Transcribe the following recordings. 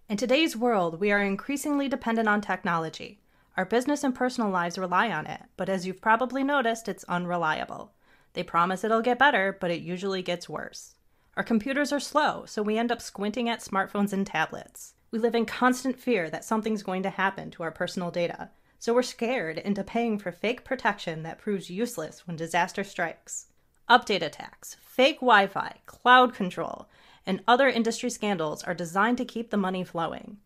In today's world, we are increasingly dependent on technology. Our business and personal lives rely on it, but as you've probably noticed, it's unreliable. They promise it'll get better, but it usually gets worse. Our computers are slow, so we end up squinting at smartphones and tablets. We live in constant fear that something's going to happen to our personal data, so we're scared into paying for fake protection that proves useless when disaster strikes. Update attacks, fake Wi-Fi, cloud control, and other industry scandals are designed to keep the money flowing.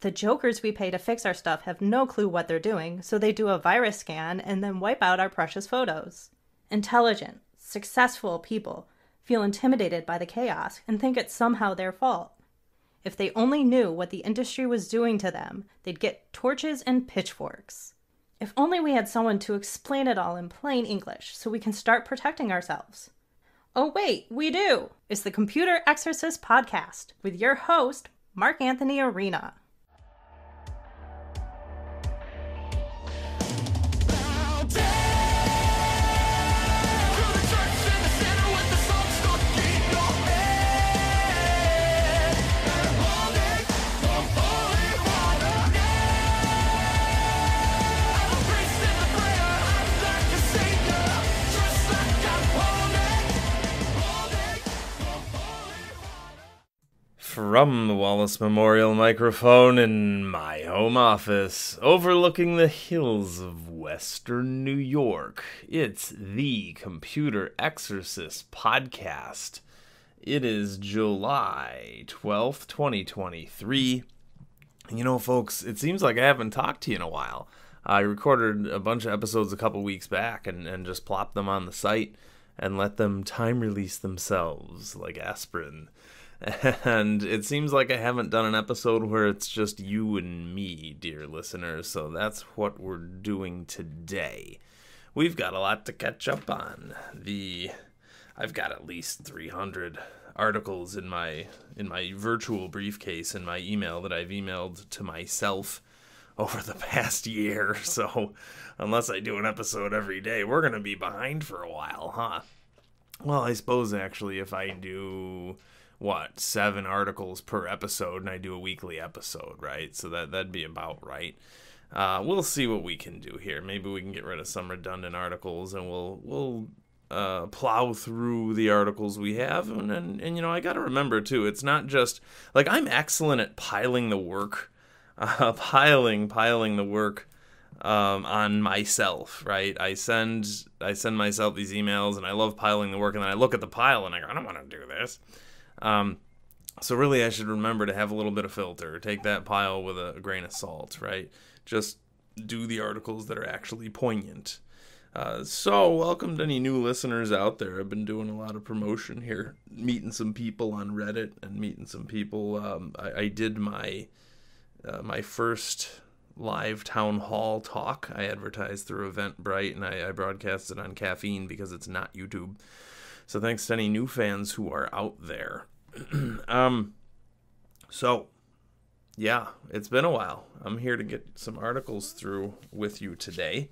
The jokers we pay to fix our stuff have no clue what they're doing, so they do a virus scan and then wipe out our precious photos. Intelligent, successful people feel intimidated by the chaos and think it's somehow their fault. If they only knew what the industry was doing to them, they'd get torches and pitchforks. If only we had someone to explain it all in plain English so we can start protecting ourselves. Oh wait, we do! It's the Computer Exorcist Podcast with your host, Mark Anthony Arena. From the Wallace Memorial Microphone in my home office, overlooking the hills of Western New York, it's the Computer Exorcist Podcast. It is July 12th, 2023. And you know, folks, it seems like I haven't talked to you in a while. I recorded a bunch of episodes a couple weeks back and just plopped them on the site and let them time release themselves like aspirin. And it seems like I haven't done an episode where it's just you and me, dear listeners, so that's what we're doing today. We've got a lot to catch up on. I've got at least 300 articles in my virtual briefcase in my email that I've emailed to myself over the past year, so unless I do an episode every day, we're going to be behind for a while, huh? Well, I suppose actually if I do 7 articles per episode, and I do a weekly episode, right? So that'd be about right. We'll see what we can do here. Maybe we can get rid of some redundant articles, and we'll plow through the articles we have. And you know, I got to remember too, it's not just like I'm excellent at piling the work, piling the work on myself, right? I send myself these emails, and I love piling the work, and then I look at the pile, and I go, I don't want to do this. So really I should remember to have a little bit of filter, take that pile with a grain of salt, right? Just do the articles that are actually poignant. So welcome to any new listeners out there. I've been doing a lot of promotion here, meeting some people on Reddit and meeting some people. I did my first live town hall talk. I advertised through Eventbrite, and I broadcast it on Caffeine because it's not YouTube. So thanks to any new fans who are out there. So, yeah, it's been a while. I'm here to get some articles through with you today.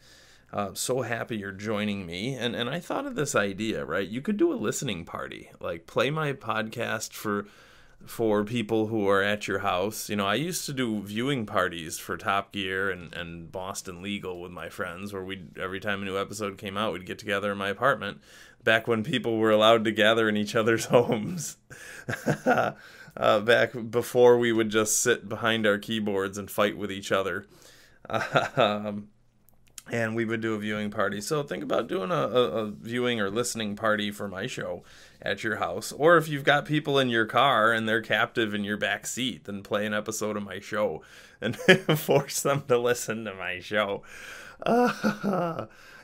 So happy you're joining me. And I thought of this idea, right? You could do a listening party. Like, play my podcast for people who are at your house. You know, I used to do viewing parties for Top Gear and Boston Legal with my friends, where every time a new episode came out, we'd get together in my apartment, back when people were allowed to gather in each other's homes. Back before we would just sit behind our keyboards and fight with each other. And we would do a viewing party. So think about doing a viewing or listening party for my show at your house. Or if you've got people in your car and they're captive in your back seat, then play an episode of my show and force them to listen to my show.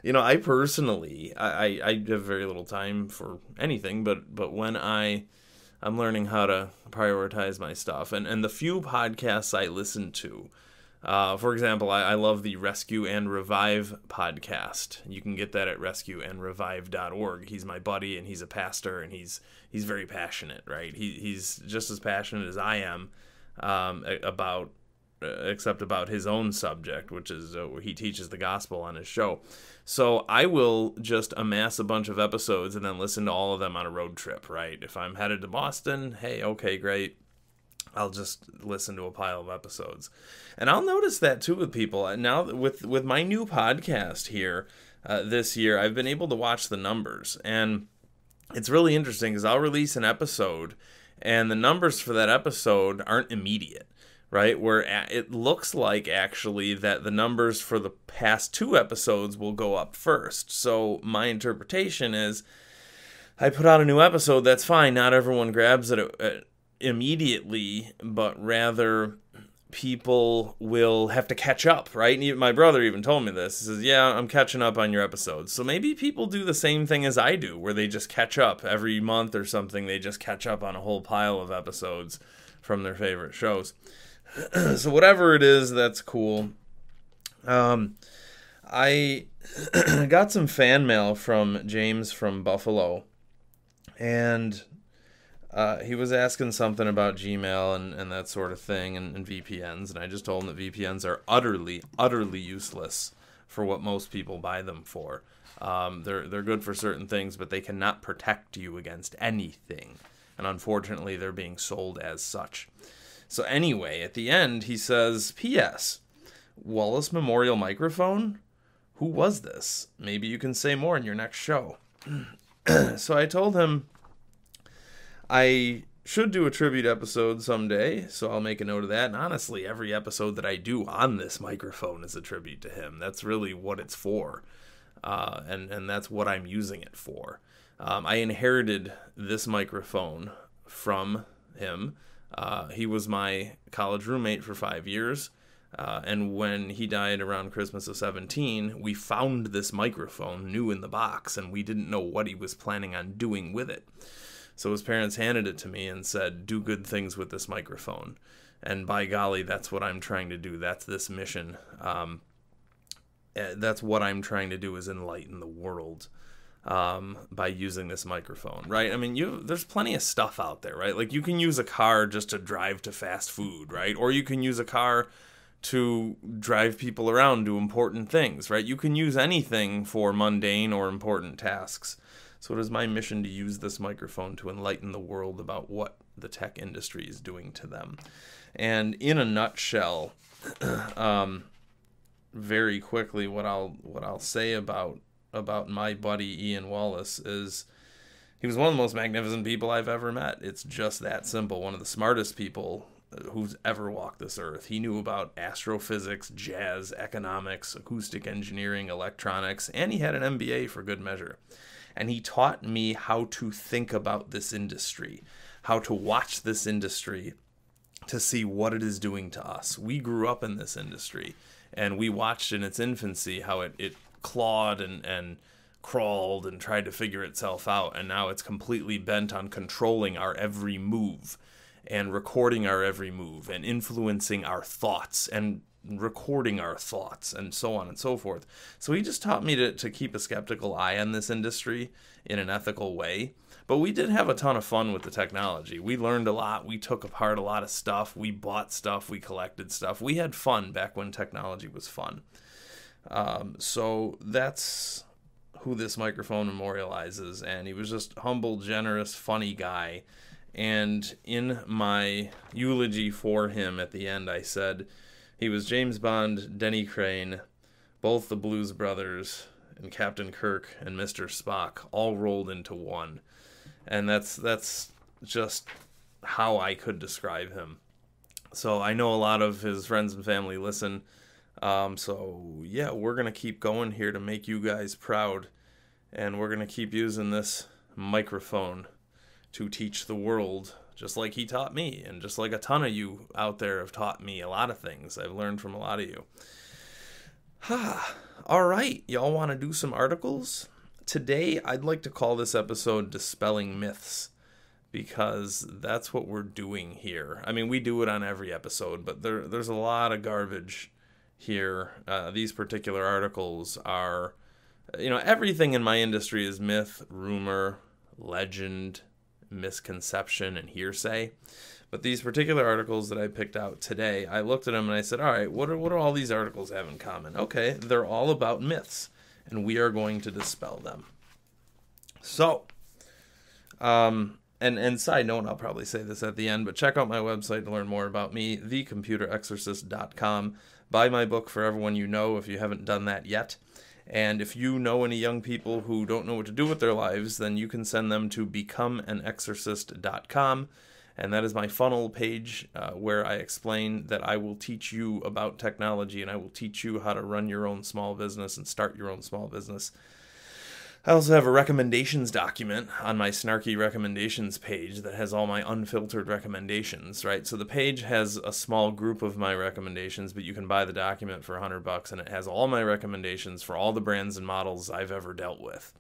You know, I personally, I have very little time for anything, but when I'm learning how to prioritize my stuff, and the few podcasts I listen to, for example, I love the Rescue and Revive podcast. You can get that at rescueandrevive.org. He's my buddy, and he's a pastor, and he's very passionate, right? He's just as passionate as I am except about his own subject, which is he teaches the gospel on his show. So I will just amass a bunch of episodes and then listen to all of them on a road trip, right? If I'm headed to Boston, hey, okay, great. I'll just listen to a pile of episodes. And I'll notice that too with people. Now with my new podcast here this year, I've been able to watch the numbers. And it's really interesting because I'll release an episode and the numbers for that episode aren't immediate, right? Where it looks like actually that the numbers for the past 2 episodes will go up first. So my interpretation is I put out a new episode, that's fine. Not everyone grabs it immediately, but rather people will have to catch up, right? And my brother even told me this. He says, yeah, I'm catching up on your episodes. So maybe people do the same thing as I do, where they just catch up every month or something. They just catch up on a whole pile of episodes from their favorite shows. So whatever it is, that's cool. I got some fan mail from James from Buffalo, and he was asking something about Gmail and that sort of thing and VPNs, and I just told him that VPNs are utterly, utterly useless for what most people buy them for. They're good for certain things, but they cannot protect you against anything, and unfortunately they're being sold as such. So anyway, at the end he says, P.S. Wallace Memorial Microphone? Who was this? Maybe you can say more in your next show. So I told him I should do a tribute episode someday, so I'll make a note of that. And honestly, every episode that I do on this microphone is a tribute to him. That's really what it's for, and that's what I'm using it for. I inherited this microphone from him. He was my college roommate for 5 years, and when he died around Christmas of 17, we found this microphone new in the box, and we didn't know what he was planning on doing with it. So his parents handed it to me and said, do good things with this microphone. And by golly, that's what I'm trying to do. That's this mission. That's what I'm trying to do, is enlighten the world by using this microphone, right? I mean, there's plenty of stuff out there, right? Like you can use a car just to drive to fast food, right? Or you can use a car to drive people around to important things, right? You can use anything for mundane or important tasks. So it is my mission to use this microphone to enlighten the world about what the tech industry is doing to them. And in a nutshell, very quickly, what I'll say about my buddy Ian Wallace is he was one of the most magnificent people I've ever met. It's just that simple. One of the smartest people who's ever walked this earth. He knew about astrophysics, jazz, economics, acoustic engineering, electronics, and he had an MBA for good measure. And he taught me how to think about this industry, how to watch this industry to see what it is doing to us. We grew up in this industry, and we watched in its infancy how it clawed and crawled and tried to figure itself out, and now it's completely bent on controlling our every move and recording our every move and influencing our thoughts and recording our thoughts and so on and so forth. So he just taught me to keep a skeptical eye on this industry in an ethical way. But we did have a ton of fun with the technology. We learned a lot. We took apart a lot of stuff. We bought stuff. We collected stuff. We had fun back when technology was fun. So that's who this microphone memorializes. And he was just humble, generous, funny guy. And in my eulogy for him at the end, I said he was James Bond, Denny Crane, both the Blues Brothers, and Captain Kirk and Mr. Spock all rolled into one. And that's just how I could describe him. So I know a lot of his friends and family listen. So yeah, we're going to keep going here to make you guys proud. And we're going to keep using this microphone to teach the world, just like he taught me, and just like a ton of you out there have taught me a lot of things. I've learned from a lot of you. All right, y'all want to do some articles? Today, I'd like to call this episode Dispelling Myths, because that's what we're doing here. I mean, we do it on every episode, but there's a lot of garbage here. These particular articles are, everything in my industry is myth, rumor, legend, misconception, and hearsay. But these particular articles that I picked out today, I looked at them and I said, all right, what do all these articles have in common? Okay, they're all about myths, and we are going to dispel them. So, And side note, I'll probably say this at the end, but check out my website to learn more about me, thecomputerexorcist.com. Buy my book for everyone you know if you haven't done that yet. And if you know any young people who don't know what to do with their lives, then you can send them to becomeanexorcist.com. And that is my funnel page where I explain that I will teach you about technology and I will teach you how to run your own small business and start your own small business. I also have a recommendations document on my snarky recommendations page that has all my unfiltered recommendations, right? So the page has a small group of my recommendations, but you can buy the document for $100 and it has all my recommendations for all the brands and models I've ever dealt with.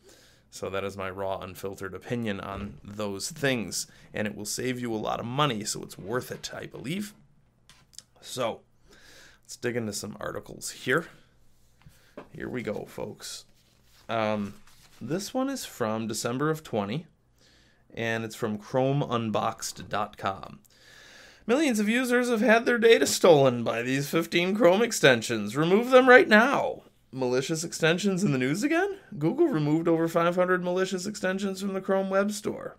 So that is my raw, unfiltered opinion on those things, and it will save you a lot of money, so it's worth it, I believe. So let's dig into some articles here. Here we go, folks. This one is from December of 20, and it's from ChromeUnboxed.com. Millions of users have had their data stolen by these 15 Chrome extensions. Remove them right now. Malicious extensions in the news again? Google removed over 500 malicious extensions from the Chrome Web Store.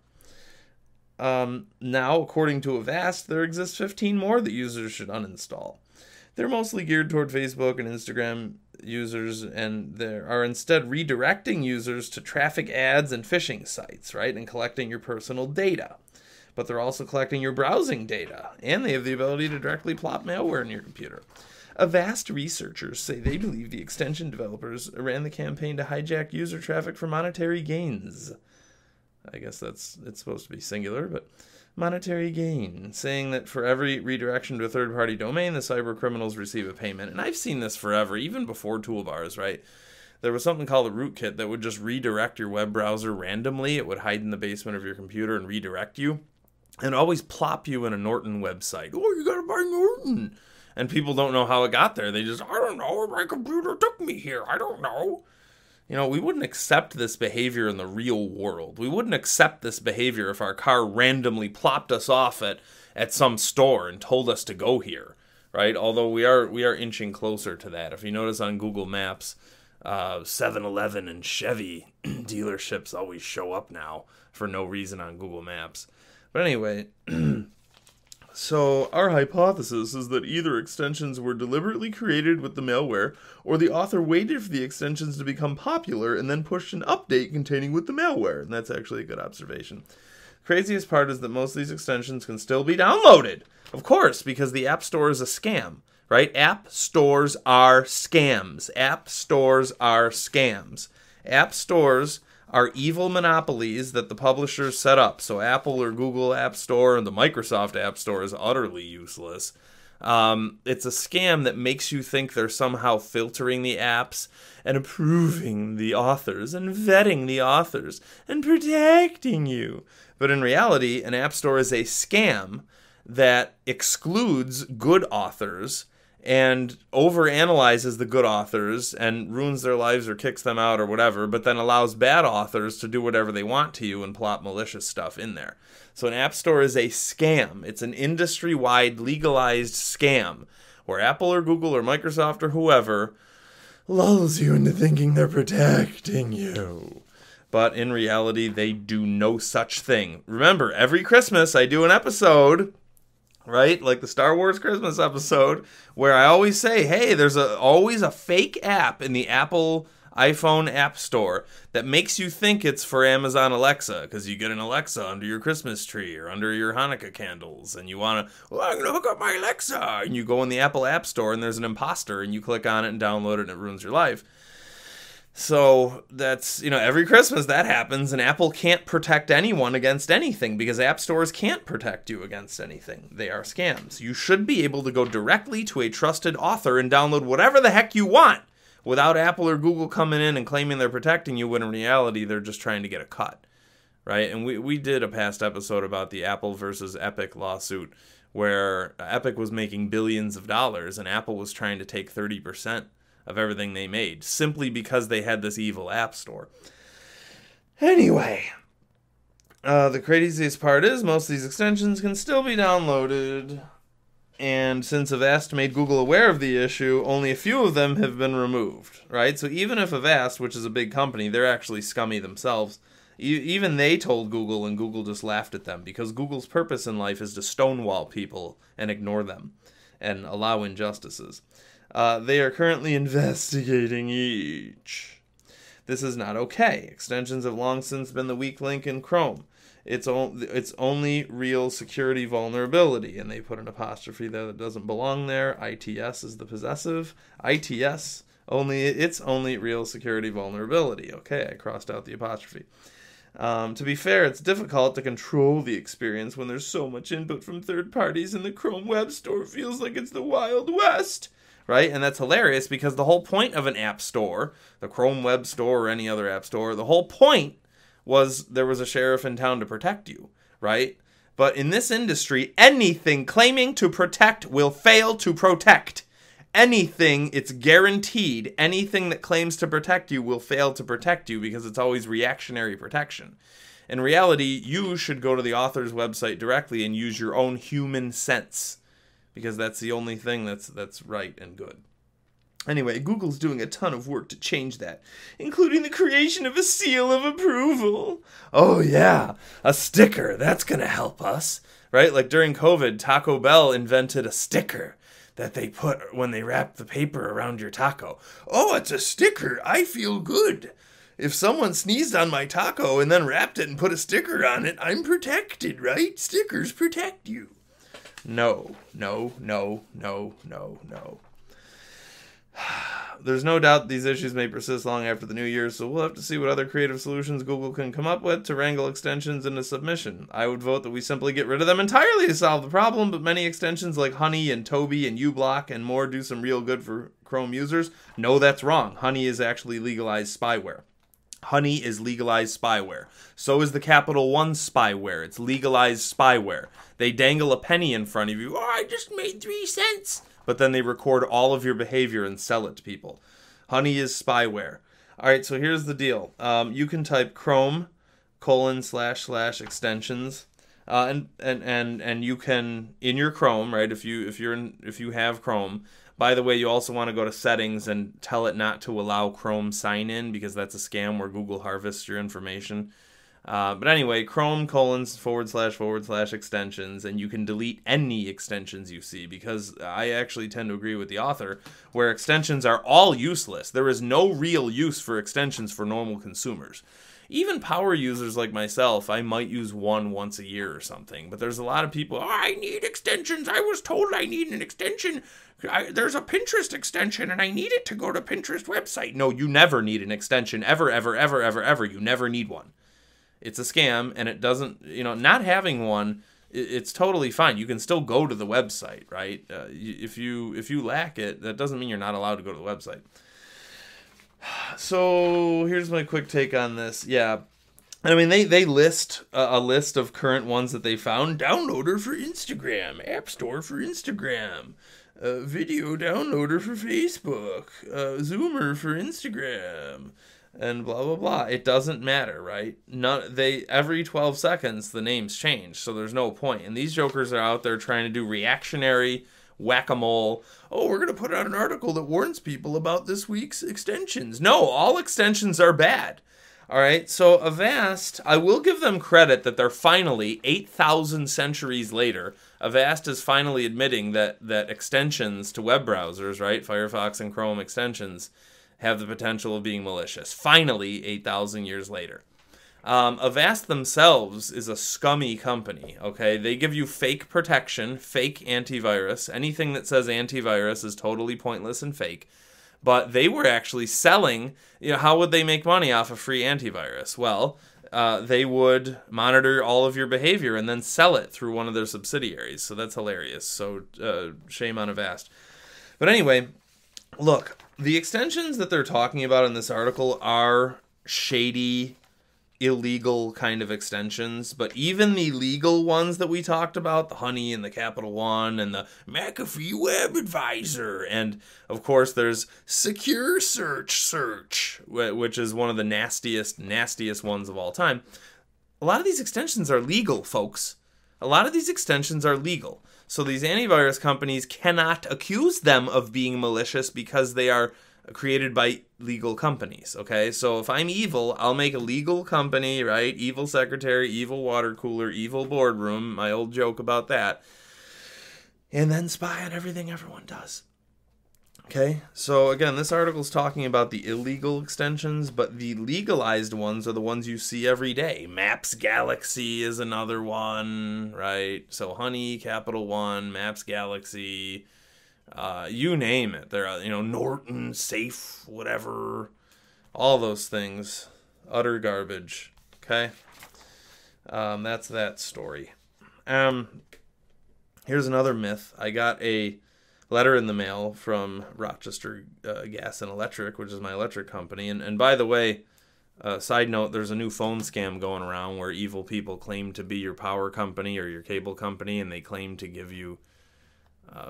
Now, according to Avast, there exist 15 more that users should uninstall. They're mostly geared toward Facebook and Instagram users, and they are instead redirecting users to traffic ads and phishing sites, right, and collecting your personal data. But they're also collecting your browsing data, and they have the ability to directly plop malware in your computer. Avast researchers say they believe the extension developers ran the campaign to hijack user traffic for monetary gains. I guess it's supposed to be singular, but monetary gain, saying that for every redirection to a third-party domain, the cyber criminals receive a payment. And I've seen this forever, even before toolbars, right? There was something called a rootkit that would just redirect your web browser randomly. It would hide in the basement of your computer and redirect you, and always plop you in a Norton website. Oh, you gotta buy Norton! And people don't know how it got there. They just, I don't know, my computer took me here, I don't know. You know, we wouldn't accept this behavior in the real world. We wouldn't accept this behavior if our car randomly plopped us off at some store and told us to go here, right? Although we are inching closer to that. If you notice on Google Maps, 7-Eleven and Chevy dealerships always show up now for no reason on Google Maps. But anyway, so our hypothesis is that either extensions were deliberately created with the malware, or the author waited for the extensions to become popular and then pushed an update containing with the malware. And that's actually a good observation. The craziest part is that most of these extensions can still be downloaded. Of course, because the App Store is a scam, right? App stores are scams. App stores are scams. App stores are evil monopolies that the publishers set up. So Apple or Google App Store and the Microsoft App Store is utterly useless. It's a scam that makes you think they're somehow filtering the apps and approving the authors and vetting the authors and protecting you. But in reality, an app store is a scam that excludes good authors and overanalyzes the good authors and ruins their lives or kicks them out or whatever, but then allows bad authors to do whatever they want to you and plot malicious stuff in there. So an app store is a scam. It's an industry-wide legalized scam where Apple or Google or Microsoft or whoever lulls you into thinking they're protecting you. But in reality, they do no such thing. Remember, every Christmas I do an episode, right, like the Star Wars Christmas episode, where I always say, hey, there's always a fake app in the Apple iPhone App Store that makes you think it's for Amazon Alexa, because you get an Alexa under your Christmas tree or under your Hanukkah candles, and you want to, well, I'm going to hook up my Alexa, and you go in the Apple App Store, and there's an imposter, and you click on it and download it, and it ruins your life. So that's, every Christmas that happens, and Apple can't protect anyone against anything because app stores can't protect you against anything. They are scams. You should be able to go directly to a trusted author and download whatever the heck you want without Apple or Google coming in and claiming they're protecting you, when in reality they're just trying to get a cut, right? And we did a past episode about the Apple versus Epic lawsuit, where Epic was making billions of dollars and Apple was trying to take 30% of everything they made, simply because they had this evil app store. Anyway, the craziest part is most of these extensions can still be downloaded, and since Avast made Google aware of the issue, only a few of them have been removed, right? So even if Avast, which is a big company, they're actually scummy themselves, Even they told Google, and Google just laughed at them, because Google's purpose in life is to stonewall people and ignore them and allow injustices. They are currently investigating each. This is not okay. Extensions have long since been the weak link in Chrome. It's only real security vulnerability, and they put an apostrophe there that doesn't belong there. ITS is the possessive. ITS, it's only real security vulnerability. Okay, I crossed out the apostrophe. To be fair, it's difficult to control the experience when there's so much input from third parties and the Chrome Web Store feels like it's the Wild West. Right? And that's hilarious, because the whole point of an app store, the Chrome Web Store or any other app store, the whole point was there was a sheriff in town to protect you, right? But in this industry, anything claiming to protect will fail to protect. Anything, it's guaranteed, anything that claims to protect you will fail to protect you, because it's always reactionary protection. In reality, you should go to the author's website directly and use your own human sense, because that's the only thing that's right and good. Anyway, Google's doing a ton of work to change that, including the creation of a seal of approval. Oh yeah, a sticker, that's gonna help us, right? Like during COVID, Taco Bell invented a sticker that they put when they wrap the paper around your taco. Oh, it's a sticker, I feel good. If someone sneezed on my taco and then wrapped it and put a sticker on it, I'm protected, right? Stickers protect you. No. There's no doubt these issues may persist long after the new year, so we'll have to see what other creative solutions Google can come up with to wrangle extensions into submission. I would vote that we simply get rid of them entirely to solve the problem, but many extensions like Honey and Toby and uBlock and more do some real good for Chrome users. No, that's wrong. Honey is actually legalized spyware. Honey is legalized spyware. So is the Capital One spyware. It's legalized spyware. They dangle a penny in front of you. Oh, I just made 3 cents. But then they record all of your behavior and sell it to people. Honey is spyware. All right, so here's the deal. You can type Chrome : //extensions, and you can, in your Chrome, right? If you have Chrome. By the way, you also want to go to settings and tell it not to allow Chrome sign in, because that's a scam where Google harvests your information. But anyway, Chrome : / extensions, and you can delete any extensions you see, because I actually tend to agree with the author, where extensions are all useless. There is no real use for extensions for normal consumers. Even power users like myself, I might use one once a year or something, but there's a lot of people, oh, I need extensions. I was told I need an extension. There's a Pinterest extension and I need it to go to Pinterest website. No, you never need an extension. Ever. You never need one. It's a scam, and it doesn't, not having one, it's totally fine. You can still go to the website, right? If you lack it, that doesn't mean you're not allowed to go to the website. So here's my quick take on this. Yeah, I mean, they list a list of current ones that they found. Downloader for Instagram, App Store for Instagram, video downloader for Facebook, Zoomer for Instagram, and blah blah blah. It doesn't matter, right? Every 12 seconds the names change, so there's no point. And these jokers are out there trying to do reactionary whack-a-mole. Oh, we're going to put out an article that warns people about this week's extensions. No, all extensions are bad. All right, so Avast, I will give them credit that they're finally, 8,000 centuries later, Avast is finally admitting that extensions to web browsers, right, Firefox and Chrome extensions, have the potential of being malicious. Finally, 8,000 years later. Avast themselves is a scummy company, okay? They give you fake protection, fake antivirus. Anything that says antivirus is totally pointless and fake. But they were actually selling, how would they make money off of free antivirus? Well, they would monitor all of your behavior and then sell it through one of their subsidiaries. So that's hilarious. So shame on Avast. But anyway, look, the extensions that they're talking about in this article are shady, illegal kind of extensions, but even the legal ones that we talked about, the Honey and the Capital One and the McAfee Web Advisor, and of course there's Secure Search, which is one of the nastiest ones of all time. A lot of these extensions are legal, folks. A lot of these extensions are legal. So these antivirus companies cannot accuse them of being malicious because they are created by legal companies, okay? So if I'm evil, I'll make a legal company, right? Evil secretary, evil water cooler, evil boardroom, my old joke about that. And then spy on everything everyone does. Okay, so again, this article is talking about the illegal extensions, but the legalized ones are the ones you see every day. Maps Galaxy is another one, right? So Honey, Capital One, Maps Galaxy, you name it. There are, Norton, Safe, whatever, all those things. Utter garbage, okay? That's that story. Here's another myth. I got a letter in the mail from Rochester Gas and Electric, which is my electric company. And by the way, side note, there's a new phone scam going around where evil people claim to be your power company or your cable company, and they claim to give you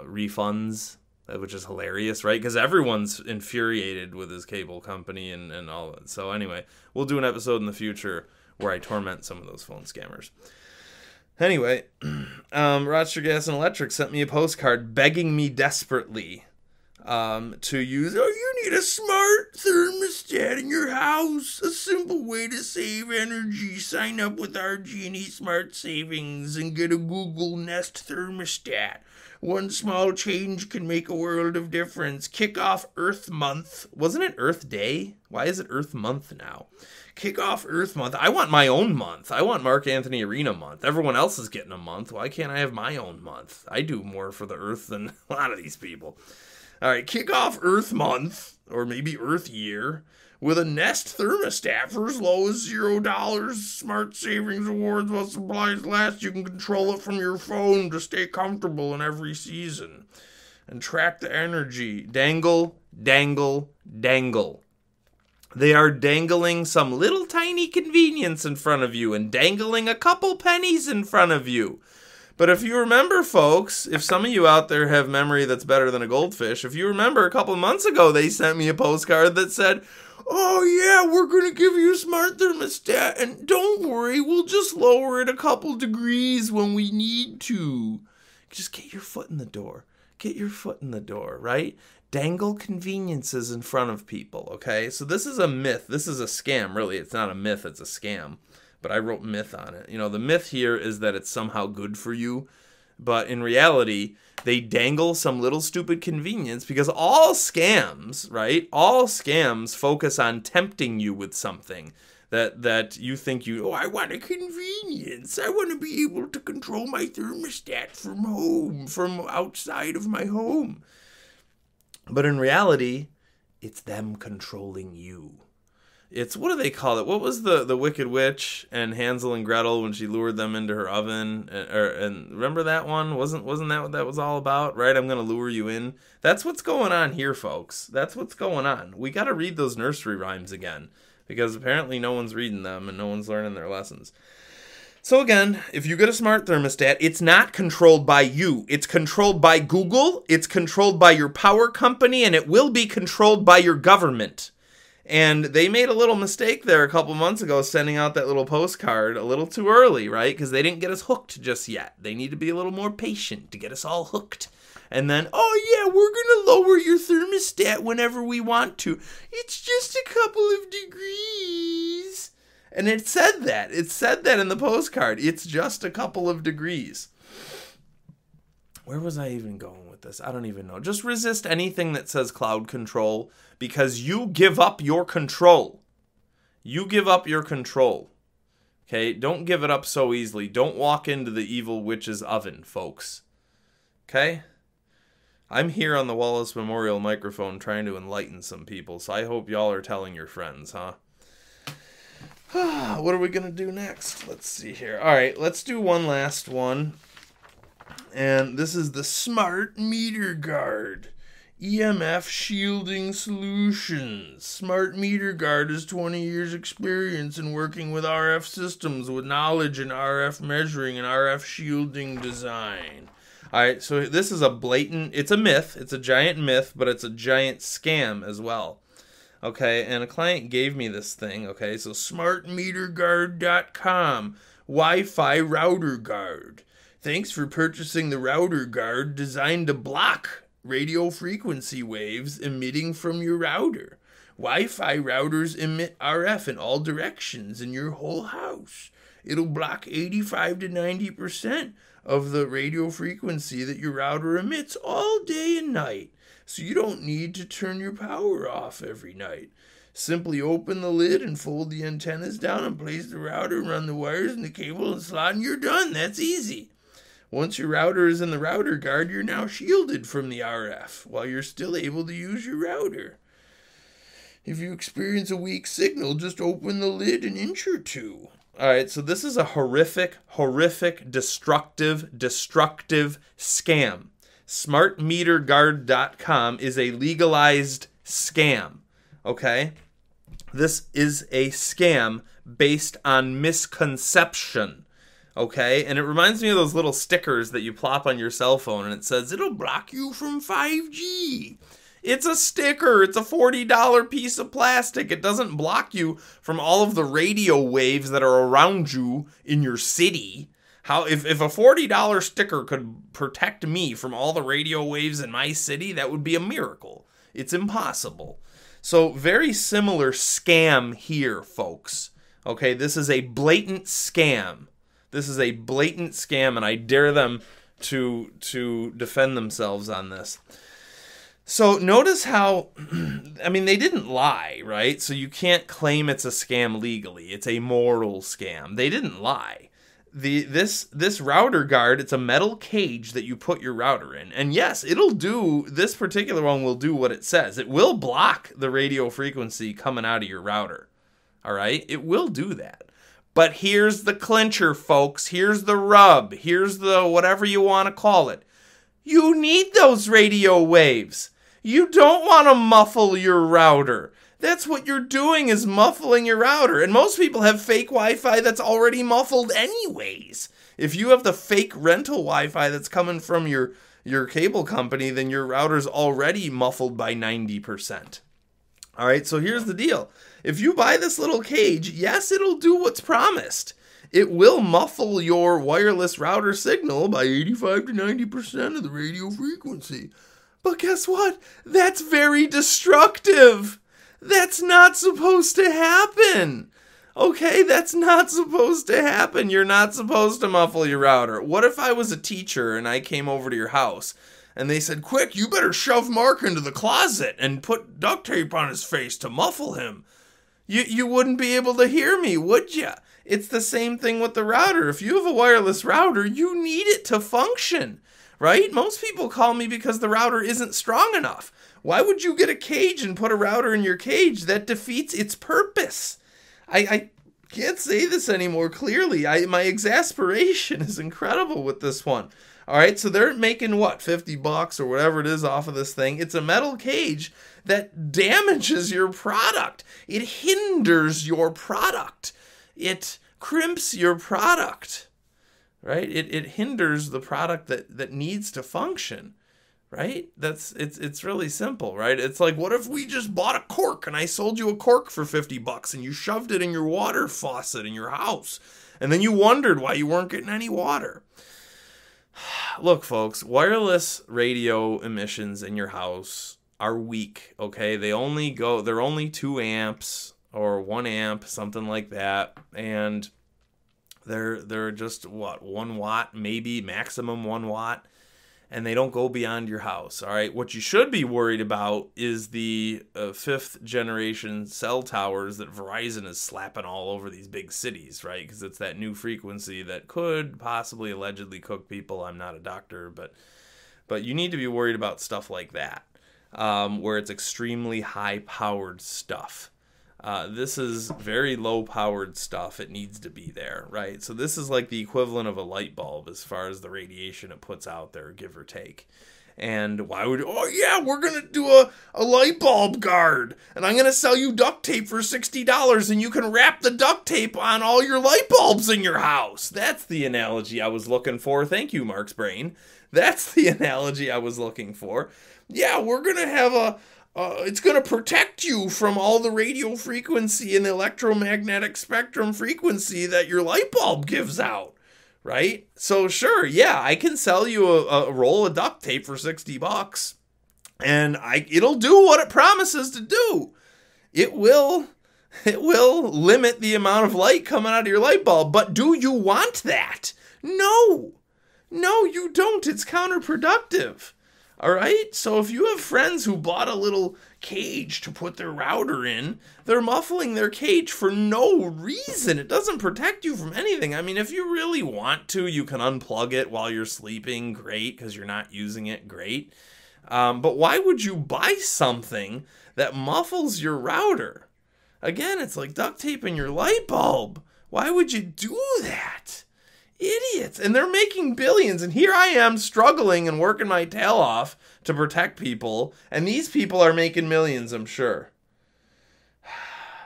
refunds, which is hilarious, right? Because everyone's infuriated with his cable company and all of it. So anyway, we'll do an episode in the future where I torment some of those phone scammers. Anyway, Rochester Gas and Electric sent me a postcard begging me desperately to use, you need a smart thermostat in your house. A simple way to save energy. Sign up with our Genie Smart Savings and get a Google Nest thermostat. One small change can make a world of difference. Kick off Earth Month. Wasn't it Earth Day? Why is it Earth Month now? Kick off Earth Month. I want my own month. I want Mark Anthony Arena month. Everyone else is getting a month. Why can't I have my own month? I do more for the Earth than a lot of these people. All right, kick off Earth Month, or maybe Earth Year, with a Nest thermostat for as low as $0. Smart Savings Awards while supplies last. You can control it from your phone to stay comfortable in every season. And track the energy. Dangle, dangle, dangle. They are dangling some little tiny convenience in front of you and dangling a couple pennies in front of you. But if you remember, folks, if some of you out there have memory that's better than a goldfish, if you remember a couple months ago, they sent me a postcard that said, oh yeah, we're going to give you a smart thermostat, and don't worry, we'll just lower it a couple degrees when we need to. Just get your foot in the door. Get your foot in the door, right? Dangle conveniences in front of people, okay? So this is a myth. This is a scam, really. It's not a myth, it's a scam. But I wrote myth on it. The myth here is that it's somehow good for you. But in reality, they dangle some little stupid convenience because all scams, right? All scams focus on tempting you with something that you think I want a convenience. I want to be able to control my thermostat from home, from outside of my home. But in reality, it's them controlling you. It's, what do they call it? What was the Wicked Witch and Hansel and Gretel when she lured them into her oven? And remember that one? Wasn't that what that was all about? Right? I'm going to lure you in. That's what's going on here, folks. That's what's going on. We got to read those nursery rhymes again because apparently no one's reading them and no one's learning their lessons. So again, if you get a smart thermostat, it's not controlled by you. It's controlled by Google, it's controlled by your power company, and it will be controlled by your government. And they made a little mistake there a couple months ago sending out that little postcard a little too early, right? Because they didn't get us hooked just yet. They need to be a little more patient to get us all hooked. And then, oh yeah, we're going to lower your thermostat whenever we want to. It's just a couple of degrees. And it said that. It said that in the postcard. It's just a couple of degrees. Where was I even going with this? I don't even know. Just resist anything that says cloud control because you give up your control. You give up your control. Okay? Don't give it up so easily. Don't walk into the evil witch's oven, folks. Okay? I'm here on the Wallace Memorial Microphone trying to enlighten some people, so I hope y'all are telling your friends, huh? What are we going to do next? Let's see here. All right, let's do one last one. And this is the Smart Meter Guard. EMF Shielding Solutions. Smart Meter Guard has 20 years experience in working with RF systems with knowledge in RF measuring and RF shielding design. All right, so this is a blatant, it's a myth. It's a giant myth, but it's a giant scam as well. Okay, and a client gave me this thing, okay, so smartmeterguard.com, Wi-Fi router guard. Thanks for purchasing the router guard designed to block radio frequency waves emitting from your router. Wi-Fi routers emit RF in all directions in your whole house. It'll block 85 to 90% of the radio frequency that your router emits all day and night. So you don't need to turn your power off every night. Simply open the lid and fold the antennas down and place the router and run the wires and the cable and slot and you're done. That's easy. Once your router is in the router guard, you're now shielded from the RF while you're still able to use your router. If you experience a weak signal, just open the lid an inch or two. All right, so this is a horrific, destructive scam. SmartMeterGuard.com is a legalized scam, okay? This is a scam based on misconception, okay? And it reminds me of those little stickers that you plop on your cell phone, and it says, it'll block you from 5G. It's a sticker. It's a $40 piece of plastic. It doesn't block you from all of the radio waves that are around you in your city. If a $40 sticker could protect me from all the radio waves in my city, that would be a miracle. It's impossible. So very similar scam here, folks. Okay, this is a blatant scam. This is a blatant scam, and I dare them to defend themselves on this. So notice how, I mean, they didn't lie, right? So you can't claim it's a scam legally. It's a moral scam. They didn't lie. This router guard, it's a metal cage that you put your router in. And yes, this particular one will do what it says. It will block the radio frequency coming out of your router. All right? It will do that. But here's the clincher, folks. Here's the rub. Here's the whatever you want to call it. You need those radio waves. You don't want to muffle your router. That's what you're doing, is muffling your router. And most people have fake Wi-Fi that's already muffled anyways. If you have the fake rental Wi-Fi that's coming from your cable company, then your router's already muffled by 90%. All right, so here's the deal. If you buy this little cage, yes, it'll do what's promised. It will muffle your wireless router signal by 85 to 90% of the radio frequency. But guess what? That's very destructive. That's not supposed to happen. Okay, that's not supposed to happen. You're not supposed to muffle your router. What if I was a teacher and I came over to your house and they said, quick, you better shove Mark into the closet and put duct tape on his face to muffle him? You wouldn't be able to hear me, would you? It's the same thing with the router. If you have a wireless router, you need it to function, right? Most people call me because the router isn't strong enough. Why would you get a cage and put a router in your cage? That defeats its purpose. I can't say this anymore clearly. My exasperation is incredible with this one. All right, so they're making what, $50 or whatever it is off of this thing. It's a metal cage that damages your product. It hinders your product. It crimps your product, right? It hinders the product that needs to function, right? It's really simple, right? It's like, what if we just bought a cork and I sold you a cork for $50 and you shoved it in your water faucet in your house and then you wondered why you weren't getting any water? Look, folks, wireless radio emissions in your house are weak, okay? They're only 2 amps or 1 amp, something like that, and they're just, 1 watt, maybe maximum 1 watt, and they don't go beyond your house, all right? What you should be worried about is the 5th generation cell towers that Verizon is slapping all over these big cities, right? Because it's that new frequency that could possibly allegedly cook people. I'm not a doctor, but you need to be worried about stuff like that, where it's extremely high-powered stuff. This is very low-powered stuff. It needs to be there, right? So this is like the equivalent of a light bulb as far as the radiation it puts out there, give or take. And we're going to do a light bulb guard, and I'm going to sell you duct tape for $60, and you can wrap the duct tape on all your light bulbs in your house. That's the analogy I was looking for. Thank you, Mark's brain. That's the analogy I was looking for. Yeah, we're going to have it's going to protect you from all the radio frequency and the electromagnetic spectrum frequency that your light bulb gives out, right? So sure, yeah, I can sell you a roll of duct tape for $60. And it'll do what it promises to do. It will limit the amount of light coming out of your light bulb. But do you want that? No. No, you don't. It's counterproductive. All right? So if you have friends who bought a little cage to put their router in, they're muffling their cage for no reason. It doesn't protect you from anything. I mean, if you really want to, you can unplug it while you're sleeping. Great, because you're not using it. Great. But why would you buy something that muffles your router? Again, it's like duct taping your light bulb. Why would you do that? Idiots. And they're making billions. And here I am struggling and working my tail off to protect people. And these people are making millions, I'm sure.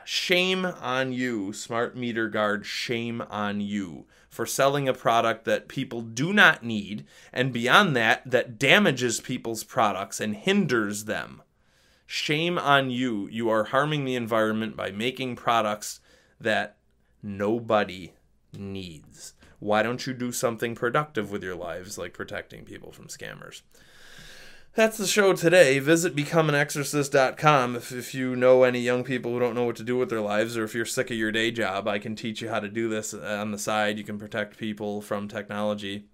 Shame on you, Smart Meter Guard. Shame on you for selling a product that people do not need. And beyond that, that damages people's products and hinders them. Shame on you. You are harming the environment by making products that nobody needs. Why don't you do something productive with your lives, like protecting people from scammers? That's the show today. Visit becomeanexorcist.com if you know any young people who don't know what to do with their lives, or if you're sick of your day job, I can teach you how to do this on the side. You can protect people from technology.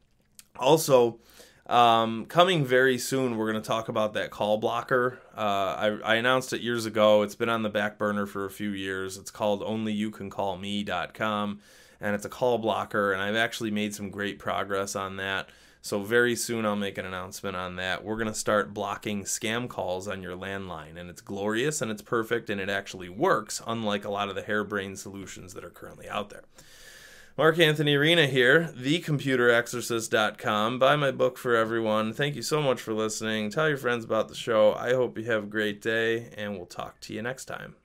Also, coming very soon, we're going to talk about that call blocker. I announced it years ago. It's been on the back burner for a few years. It's called onlyyoucancallme.com, and it's a call blocker, and I've actually made some great progress on that. So very soon I'll make an announcement on that. We're going to start blocking scam calls on your landline, and it's glorious and it's perfect and it actually works, unlike a lot of the harebrained solutions that are currently out there. Mark Anthony Arena here, thecomputerexorcist.com. Buy my book for everyone. Thank you so much for listening. Tell your friends about the show. I hope you have a great day, and we'll talk to you next time.